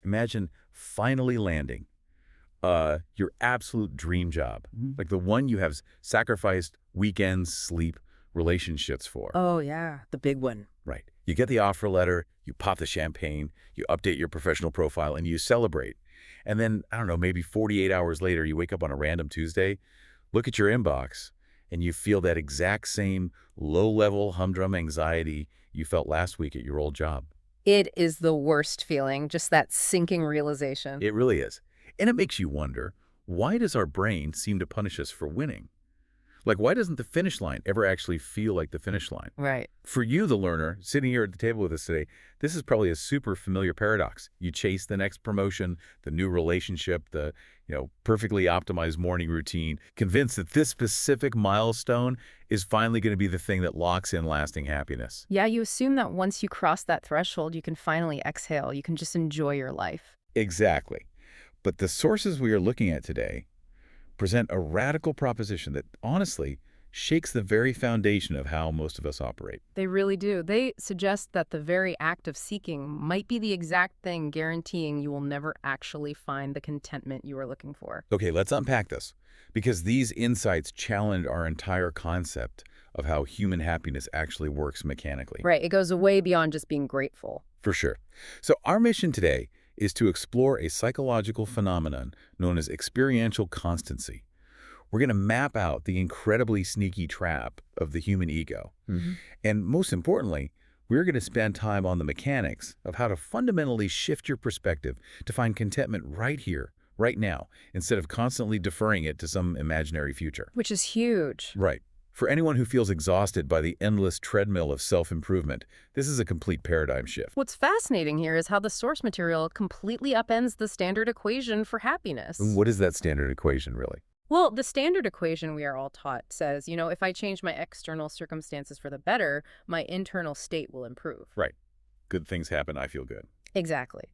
Imagine finally landing your absolute dream job, like the one you have sacrificed weekends, sleep, relationships for. Oh, yeah, the big one. Right. You get the offer letter, you pop the champagne, you update your professional profile, and you celebrate. And then, I don't know, maybe 48 hours later, you wake up on a random Tuesday, look at your inbox, and you feel that exact same low-level humdrum anxiety you felt last week at your old job. It is the worst feeling, just that sinking realization. It really is. And it makes you wonder, why does our brain seem to punish us for winning? Like, why doesn't the finish line ever actually feel like the finish line? Right. For you, the learner, sitting here at the table with us today, this is probably a super familiar paradox. You chase the next promotion, the new relationship, the, perfectly optimized morning routine, convinced that this specific milestone is finally going to be the thing that locks in lasting happiness. Yeah, you assume that once you cross that threshold, you can finally exhale. You can just enjoy your life. Exactly. But the sources we are looking at today present a radical proposition that, honestly, shakes the very foundation of how most of us operate. They really do. They suggest that the very act of seeking might be the exact thing guaranteeing you will never actually find the contentment you are looking for. Okay, let's unpack this, because these insights challenge our entire concept of how human happiness actually works mechanically. Right. It goes way beyond just being grateful. For sure. So our mission today is to explore a psychological phenomenon known as experiential constancy. We're going to map out the incredibly sneaky trap of the human ego. And most importantly, we're going to spend time on the mechanics of how to fundamentally shift your perspective to find contentment right here, right now, instead of constantly deferring it to some imaginary future. Which is huge. Right. For anyone who feels exhausted by the endless treadmill of self-improvement, this is a complete paradigm shift. What's fascinating here is how the source material completely upends the standard equation for happiness. What is that standard equation, really? Well, the standard equation we are all taught says, if I change my external circumstances for the better, my internal state will improve. Right. Good things happen, I feel good. Exactly.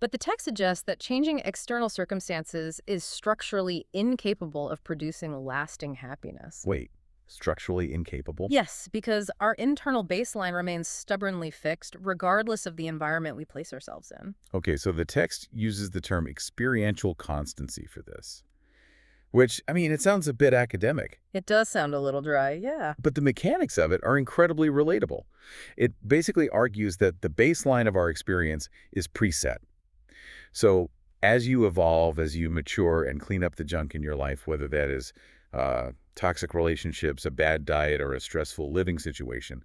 But the text suggests that changing external circumstances is structurally incapable of producing lasting happiness. Wait. Structurally incapable? Yes, because our internal baseline remains stubbornly fixed regardless of the environment we place ourselves in. Okay, so the text uses the term experiential constancy for this, which, it sounds a bit academic. It does sound a little dry, yeah. But the mechanics of it are incredibly relatable. It basically argues that the baseline of our experience is preset. So as you evolve, as you mature and clean up the junk in your life, whether that is toxic relationships, a bad diet, or a stressful living situation,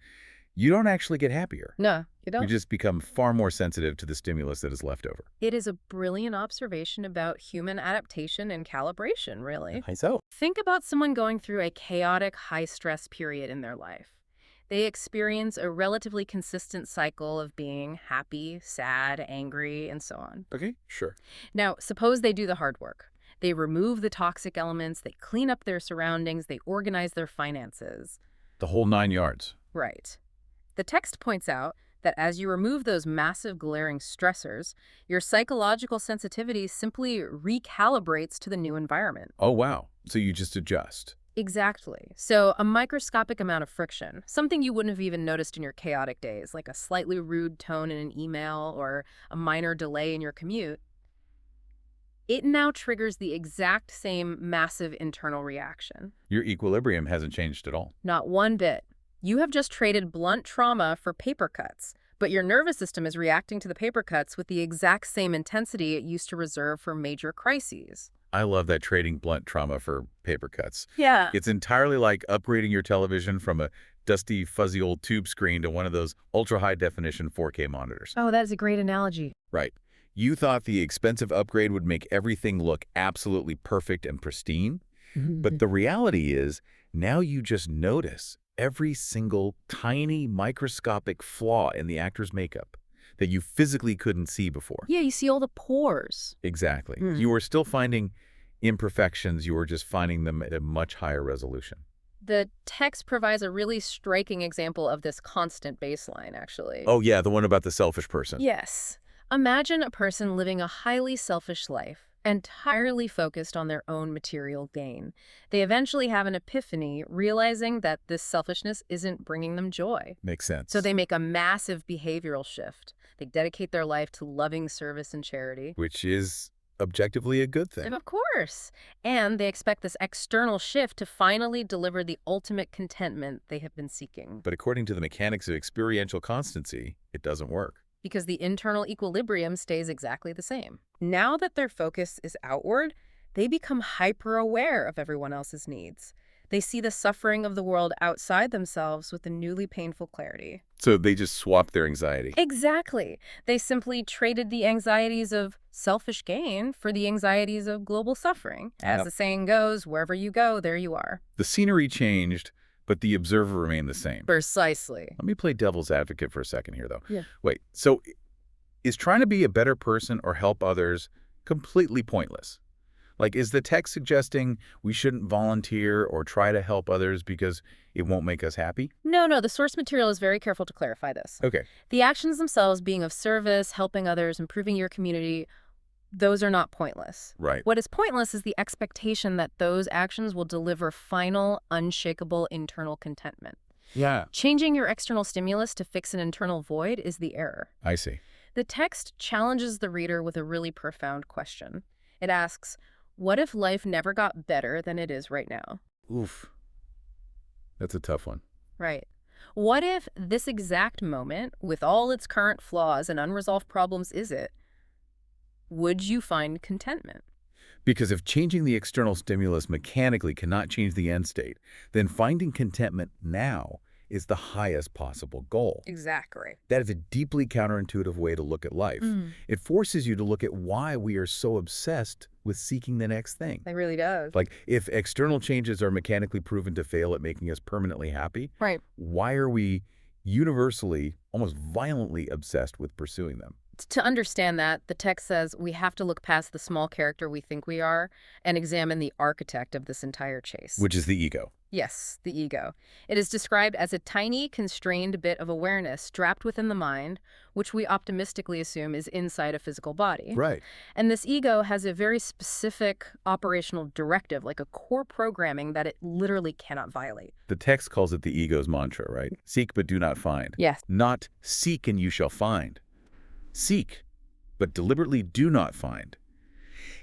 you don't actually get happier. No, you don't. You just become far more sensitive to the stimulus that is left over. It is a brilliant observation about human adaptation and calibration, really. So? Think about someone going through a chaotic, high-stress period in their life. They experience a relatively consistent cycle of being happy, sad, angry, and so on. Okay, sure. Now, suppose they do the hard work. They remove the toxic elements, they clean up their surroundings, they organize their finances. The whole 9 yards. Right. The text points out that as you remove those massive glaring stressors, your psychological sensitivity simply recalibrates to the new environment. Oh, wow. So you just adjust. Exactly. So a microscopic amount of friction, something you wouldn't have even noticed in your chaotic days, like a slightly rude tone in an email or a minor delay in your commute, it now triggers the exact same massive internal reaction. Your equilibrium hasn't changed at all. Not one bit. You have just traded blunt trauma for paper cuts, but your nervous system is reacting to the paper cuts with the exact same intensity it used to reserve for major crises. I love that, trading blunt trauma for paper cuts. Yeah. It's entirely like upgrading your television from a dusty, fuzzy old tube screen to one of those ultra-high-definition 4K monitors. Oh, that is a great analogy. Right. You thought the expensive upgrade would make everything look absolutely perfect and pristine, but the reality is now you just notice every single tiny microscopic flaw in the actor's makeup that you physically couldn't see before. Yeah, you see all the pores. Exactly. You were still finding imperfections, you were just finding them at a much higher resolution. The text provides a really striking example of this constant baseline, actually. Oh yeah, the one about the selfish person. Yes. Imagine a person living a highly selfish life. entirely focused on their own material gain. They eventually have an epiphany, realizing that this selfishness isn't bringing them joy. Makes So sense. they make a massive behavioral shift. They dedicate their life to loving service and charity. Which is objectively a good And thing. of course. And they expect this external shift to finally deliver the ultimate contentment they have been seeking. But according to the mechanics of experiential constancy, it doesn't work. Because the internal equilibrium stays exactly the same. Now that their focus is outward, they become hyper-aware of everyone else's needs. They see the suffering of the world outside themselves with a newly painful clarity. So they just swap their anxiety. Exactly. They simply traded the anxieties of selfish gain for the anxieties of global suffering. As Yep. the saying goes, wherever you go, there you are. The scenery changed, but the observer remained the same. Precisely. Let me play devil's advocate for a second here, though. Yeah. Wait, so is trying to be a better person or help others completely pointless? Like, is the text suggesting we shouldn't volunteer or try to help others because it won't make us happy? No, the source material is very careful to clarify this. Okay, The actions themselves, being of service, helping others, improving your community, those are not pointless. right. What is pointless is the expectation that those actions will deliver final, unshakable internal contentment. Yeah. Changing your external stimulus to fix an internal void is the error. I see. The text challenges the reader with a really profound question. It asks, what if life never got better than it is right now? Oof. That's a tough one. Right. What if this exact moment, with all its current flaws and unresolved problems, is it? Would you find contentment? Because if changing the external stimulus mechanically cannot change the end state, then finding contentment now is the highest possible goal. Exactly. That is a deeply counterintuitive way to look at life. It forces you to look at why we are so obsessed with seeking the next thing. It really does. Like, if external changes are mechanically proven to fail at making us permanently happy, Right. why are we universally, almost violently obsessed with pursuing them? To understand that, the text says we have to look past the small character we think we are and examine the architect of this entire chase. Which is the ego. Yes, the ego. It is described as a tiny, constrained bit of awareness trapped within the mind, which we optimistically assume is inside a physical body. Right. And this ego has a very specific operational directive, like a core programming that it literally cannot violate. The text calls it the ego's mantra, right? Seek but do not find. Yes. Not seek and you shall find. Seek, but deliberately do not find.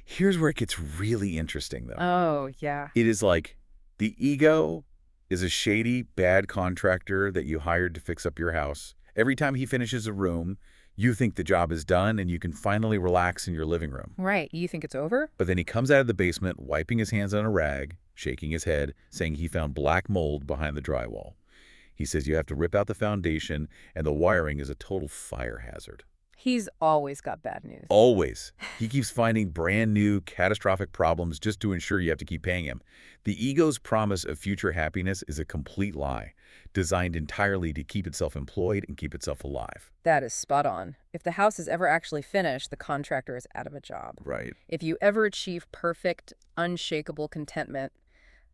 Here's where it gets really interesting, though. Oh, yeah. It is like the ego is a shady, bad contractor that you hired to fix up your house. Every time he finishes a room, you think the job is done and you can finally relax in your living room. Right. You think it's over? But then he comes out of the basement, wiping his hands on a rag, shaking his head, saying he found black mold behind the drywall. He says you have to rip out the foundation and the wiring is a total fire hazard. He's always got bad news. Always. He keeps finding brand new, catastrophic problems just to ensure you have to keep paying him. The ego's promise of future happiness is a complete lie, designed entirely to keep itself employed and keep itself alive. That is spot on. If the house is ever actually finished, the contractor is out of a job. Right. If you ever achieve perfect, unshakable contentment,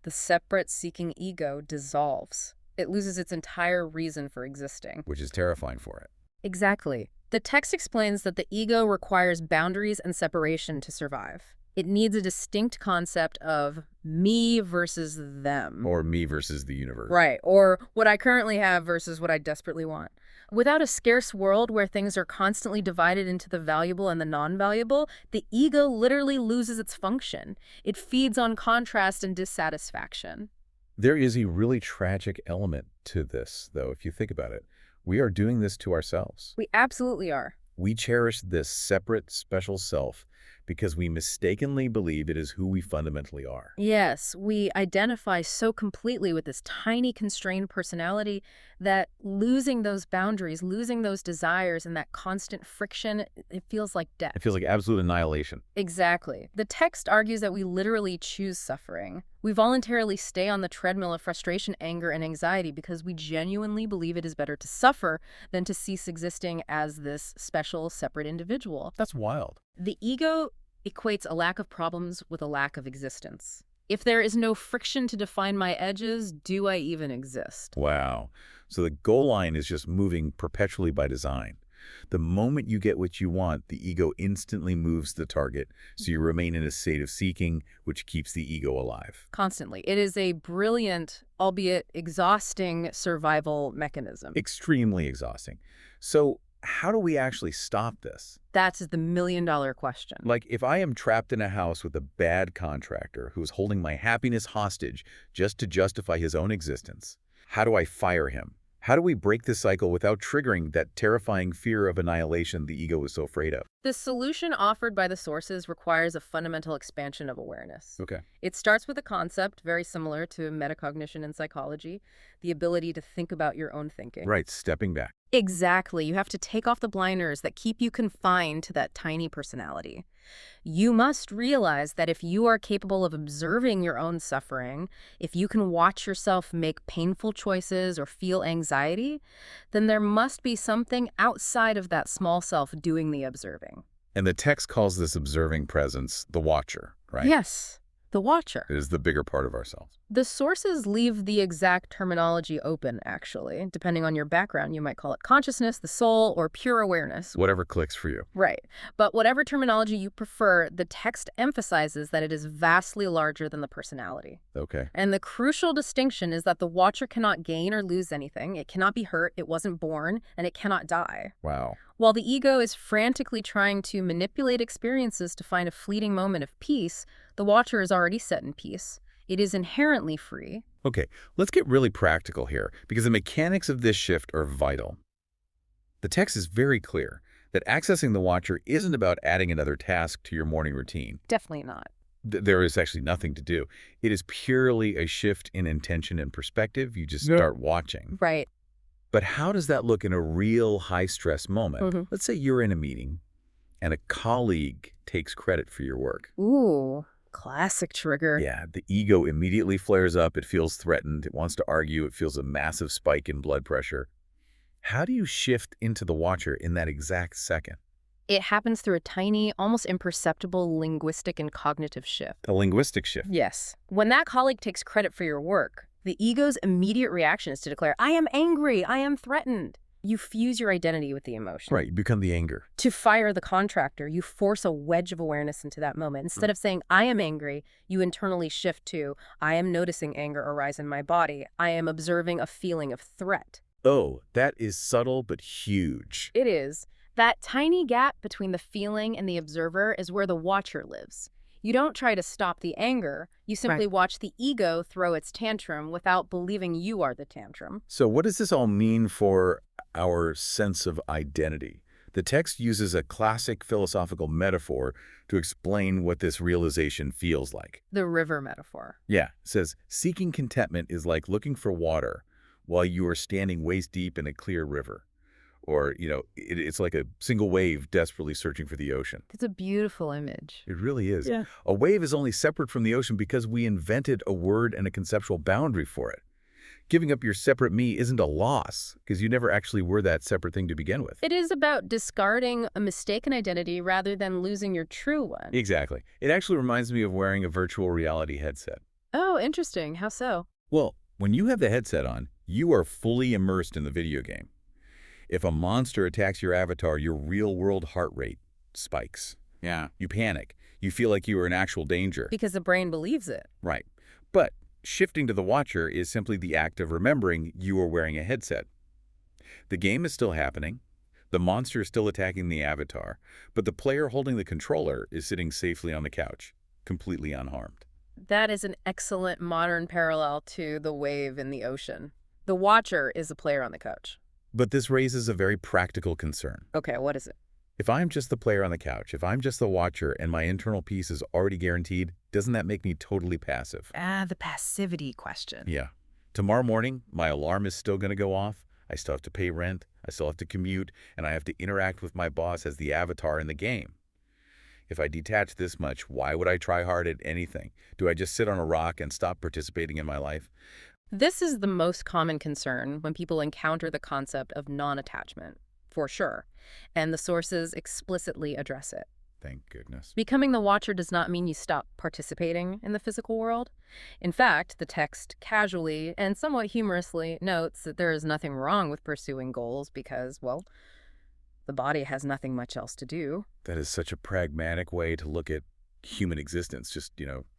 the separate seeking ego dissolves. It loses its entire reason for existing. Which is terrifying for it. Exactly. The text explains that the ego requires boundaries and separation to survive. It needs a distinct concept of me versus them. Or me versus the universe. Right, or what I currently have versus what I desperately want. Without a scarce world where things are constantly divided into the valuable and the non-valuable, the ego literally loses its function. It feeds on contrast and dissatisfaction. There is a really tragic element to this, though, if you think about it. We are doing this to ourselves. We absolutely are. We cherish this separate, special self because we mistakenly believe it is who we fundamentally are. Yes, we identify so completely with this tiny, constrained personality that losing those boundaries, losing those desires, and that constant friction, it feels like death. It feels like absolute annihilation. Exactly. The text argues that we literally choose suffering. We voluntarily stay on the treadmill of frustration, anger, and anxiety because we genuinely believe it is better to suffer than to cease existing as this special, separate individual. That's wild. The ego equates a lack of problems with a lack of existence. If there is no friction to define my edges, do I even exist? Wow. So the goal line is just moving perpetually by design. The moment you get what you want, the ego instantly moves the target, so you remain in a state of seeking, which keeps the ego alive. Constantly. It is a brilliant, albeit exhausting, survival mechanism. Extremely exhausting. So how do we actually stop this? That's the million-dollar question. Like, if I am trapped in a house with a bad contractor who is holding my happiness hostage just to justify his own existence, how do I fire him? How do we break the cycle without triggering that terrifying fear of annihilation the ego is so afraid of? The solution offered by the sources requires a fundamental expansion of awareness. Okay. It starts with a concept very similar to metacognition in psychology, the ability to think about your own thinking. Right, stepping back. Exactly. You have to take off the blinders that keep you confined to that tiny personality. You must realize that if you are capable of observing your own suffering, if you can watch yourself make painful choices or feel anxiety, then there must be something outside of that small self doing the observing. And the text calls this observing presence the watcher, right? Yes, the watcher. It is the bigger part of ourselves. The sources leave the exact terminology open, actually. Depending on your background, you might call it consciousness, the soul, or pure awareness. Whatever clicks for you. Right. But whatever terminology you prefer, the text emphasizes that it is vastly larger than the personality. Okay. And the crucial distinction is that the watcher cannot gain or lose anything. It cannot be hurt, it wasn't born, and it cannot die. Wow. While the ego is frantically trying to manipulate experiences to find a fleeting moment of peace, the watcher is already set in peace. It is inherently free. Okay, let's get really practical here, because the mechanics of this shift are vital. The text is very clear that accessing the watcher isn't about adding another task to your morning routine. Definitely not. There is actually nothing to do. It is purely a shift in intention and perspective. You just start watching. Right. But how does that look in a real high-stress moment? Mm-hmm. Let's say you're in a meeting and a colleague takes credit for your work. Ooh, classic trigger. Yeah, the ego immediately flares up. It feels threatened. It wants to argue. It feels a massive spike in blood pressure. How do you shift into the watcher in that exact second? It happens through a tiny, almost imperceptible linguistic and cognitive shift. A linguistic shift. Yes. When that colleague takes credit for your work, the ego's immediate reaction is to declare, I am angry, I am threatened. You fuse your identity with the emotion. Right, you become the anger. To fire the contractor, you force a wedge of awareness into that moment. Instead of saying, I am angry, you internally shift to, I am noticing anger arise in my body. I am observing a feeling of threat. Oh, that is subtle but huge. It is. That tiny gap between the feeling and the observer is where the watcher lives. You don't try to stop the anger. You simply watch the ego throw its tantrum without believing you are the tantrum. So what does this all mean for our sense of identity? The text uses a classic philosophical metaphor to explain what this realization feels like. The river metaphor. Yeah, it says, seeking contentment is like looking for water while you are standing waist deep in a clear river. Or, it's like a single wave desperately searching for the ocean. It's a beautiful image. It really is. Yeah. A wave is only separate from the ocean because we invented a word and a conceptual boundary for it. Giving up your separate me isn't a loss because you never actually were that separate thing to begin with. It is about discarding a mistaken identity rather than losing your true one. Exactly. It actually reminds me of wearing a virtual reality headset. Oh, interesting. How so? Well, when you have the headset on, you are fully immersed in the video game. If a monster attacks your avatar, your real-world heart rate spikes. Yeah. You panic. You feel like you are in actual danger. Because the brain believes it. Right. But shifting to the watcher is simply the act of remembering you are wearing a headset. The game is still happening. The monster is still attacking the avatar. But the player holding the controller is sitting safely on the couch, completely unharmed. That is an excellent modern parallel to the wave in the ocean. The watcher is the player on the couch. But this raises a very practical concern. Okay, what is it? If I'm just the player on the couch, if I'm just the watcher and my internal peace is already guaranteed, doesn't that make me totally passive? The passivity question. Yeah. Tomorrow morning, my alarm is still going to go off. I still have to pay rent. I still have to commute. And I have to interact with my boss as the avatar in the game. If I detach this much, why would I try hard at anything? Do I just sit on a rock and stop participating in my life? This is the most common concern when people encounter the concept of non-attachment, for sure, and the sources explicitly address it. Thank goodness. Becoming the watcher does not mean you stop participating in the physical world. In fact, the text casually and somewhat humorously notes that there is nothing wrong with pursuing goals because, well, The body has nothing much else to do. That is such a pragmatic way to look at human existence, just,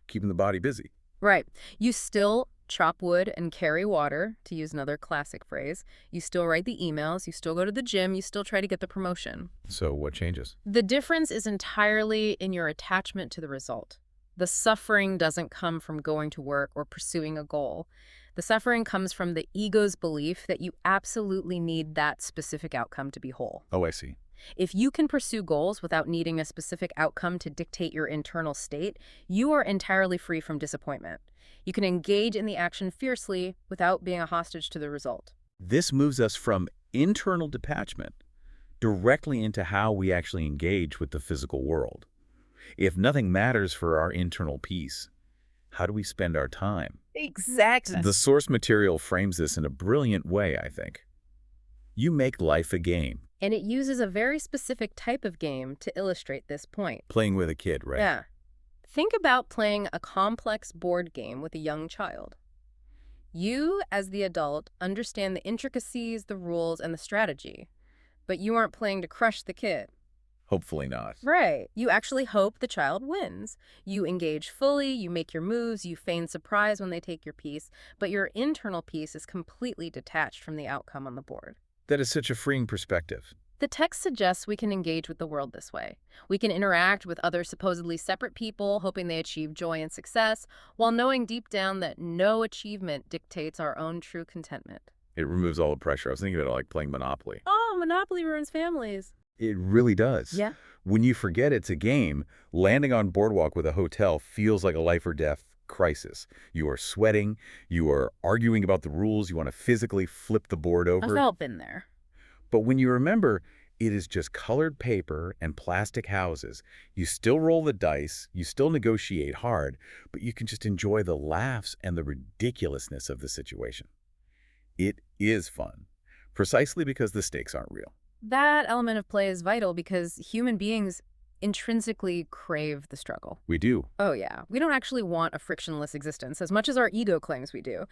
keeping the body busy. Right. You still chop wood and carry water, to use another classic phrase. You still write the emails. You still go to the gym. You still try to get the promotion. So what changes? The difference is entirely in your attachment to the result. The suffering doesn't come from going to work or pursuing a goal. The suffering comes from the ego's belief that you absolutely need that specific outcome to be whole. Oh, I see. If you can pursue goals without needing a specific outcome to dictate your internal state, you are entirely free from disappointment. You can engage in the action fiercely without being a hostage to the result. This moves us from internal detachment directly into how we actually engage with the physical world. If nothing matters for our internal peace, how do we spend our time? Exactly. The source material frames this in a brilliant way, I think. You make life a game. And it uses a very specific type of game to illustrate this point. Playing with a kid, right? Yeah. Think about playing a complex board game with a young child. You, as the adult, understand the intricacies, the rules, and the strategy. But you aren't playing to crush the kid. Hopefully not. Right. You actually hope the child wins. You engage fully, you make your moves, you feign surprise when they take your piece, but your internal piece is completely detached from the outcome on the board. That is such a freeing perspective. The text suggests we can engage with the world this way. We can interact with other supposedly separate people, hoping they achieve joy and success, while knowing deep down that no achievement dictates our own true contentment. It removes all the pressure. I was thinking about it like playing Monopoly. Oh, Monopoly ruins families. It really does. Yeah. When you forget it's a game, landing on boardwalk with a hotel feels like a life or death crisis. You are sweating, you are arguing about the rules, you want to physically flip the board over. I've all been there. But when you remember it is just colored paper and plastic houses, you still roll the dice, you still negotiate hard, but you can just enjoy the laughs and the ridiculousness of the situation. It is fun, precisely because the stakes aren't real. That element of play is vital because human beings intrinsically crave the struggle. We do. Oh yeah, we don't actually want a frictionless existence as much as our ego claims we do.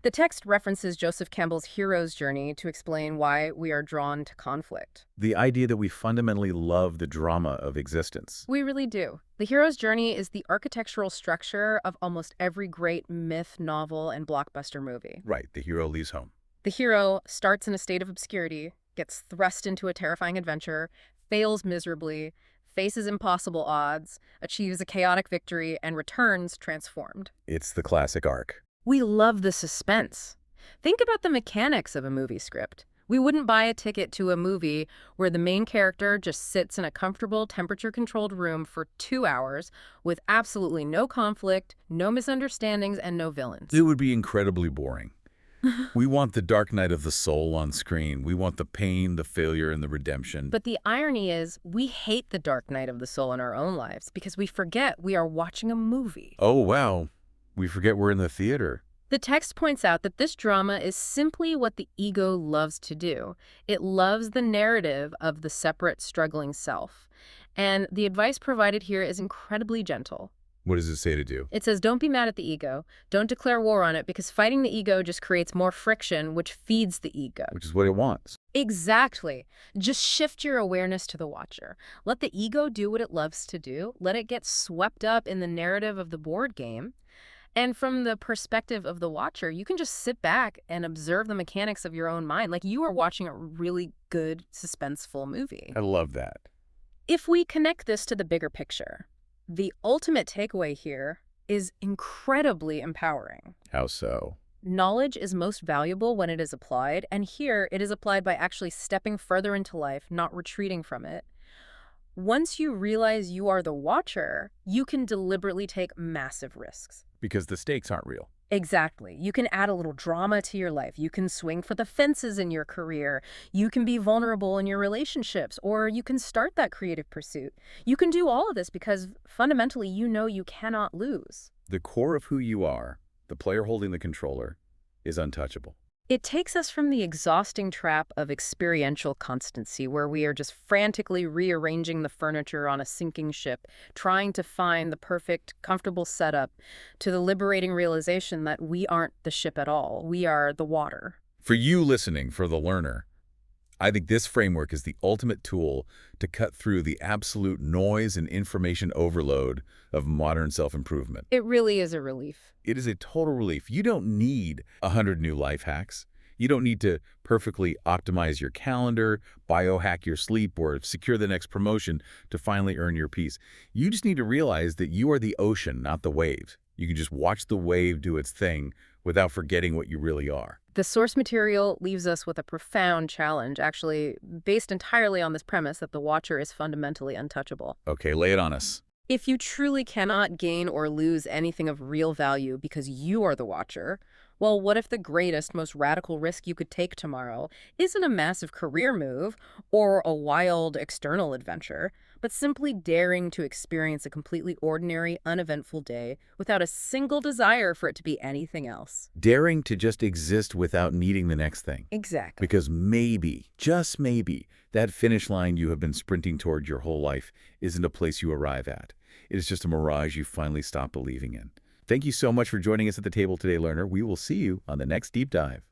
The text references Joseph Campbell's hero's journey to explain why we are drawn to conflict. The idea that we fundamentally love the drama of existence. We really do. The hero's journey is the architectural structure of almost every great myth, novel, and blockbuster movie. Right, the hero leaves home. The hero starts in a state of obscurity, gets thrust into a terrifying adventure, fails miserably, faces impossible odds, achieves a chaotic victory, and returns transformed. It's the classic arc. We love the suspense. Think about the mechanics of a movie script. We wouldn't buy a ticket to a movie where the main character just sits in a comfortable, temperature-controlled room for 2 hours with absolutely no conflict, no misunderstandings, and no villains. It would be incredibly boring. We want the dark night of the soul on screen. We want the pain, the failure, and the redemption. But the irony is, we hate the dark night of the soul in our own lives because we forget we are watching a movie. Oh, wow. We forget we're in the theater. The text points out that this drama is simply what the ego loves to do. It loves the narrative of the separate, struggling self. And the advice provided here is incredibly gentle. What does it say to do? It says, don't be mad at the ego. Don't declare war on it because fighting the ego just creates more friction, which feeds the ego. Which is what it wants. Exactly. Just shift your awareness to the watcher. Let the ego do what it loves to do. Let it get swept up in the narrative of the board game. And from the perspective of the watcher, you can just sit back and observe the mechanics of your own mind, like you are watching a really good, suspenseful movie. I love that. If we connect this to the bigger picture, the ultimate takeaway here is incredibly empowering. How so? Knowledge is most valuable when it is applied, and here it is applied by actually stepping further into life, not retreating from it. Once you realize you are the watcher, you can deliberately take massive risks. Because the stakes aren't real. Exactly. You can add a little drama to your life. You can swing for the fences in your career. You can be vulnerable in your relationships, or you can start that creative pursuit. You can do all of this because fundamentally you know you cannot lose. The core of who you are, the player holding the controller, is untouchable. It takes us from the exhausting trap of experiential constancy, where we are just frantically rearranging the furniture on a sinking ship, trying to find the perfect, comfortable setup, to the liberating realization that we aren't the ship at all. We are the water. For you listening, for the learner, I think this framework is the ultimate tool to cut through the absolute noise and information overload of modern self-improvement. It really is a relief. It is a total relief. You don't need 100 new life hacks. You don't need to perfectly optimize your calendar, biohack your sleep, or secure the next promotion to finally earn your peace. You just need to realize that you are the ocean, not the wave. You can just watch the wave do its thing without forgetting what you really are. The source material leaves us with a profound challenge, actually based entirely on this premise that the watcher is fundamentally untouchable. Okay, lay it on us. If you truly cannot gain or lose anything of real value because you are the watcher, well, what if the greatest, most radical risk you could take tomorrow isn't a massive career move or a wild external adventure, but simply daring to experience a completely ordinary, uneventful day without a single desire for it to be anything else? Daring to just exist without needing the next thing. Exactly. Because maybe, just maybe, that finish line you have been sprinting toward your whole life isn't a place you arrive at. It is just a mirage you finally stop believing in. Thank you so much for joining us at the table today, learner. We will see you on the next deep dive.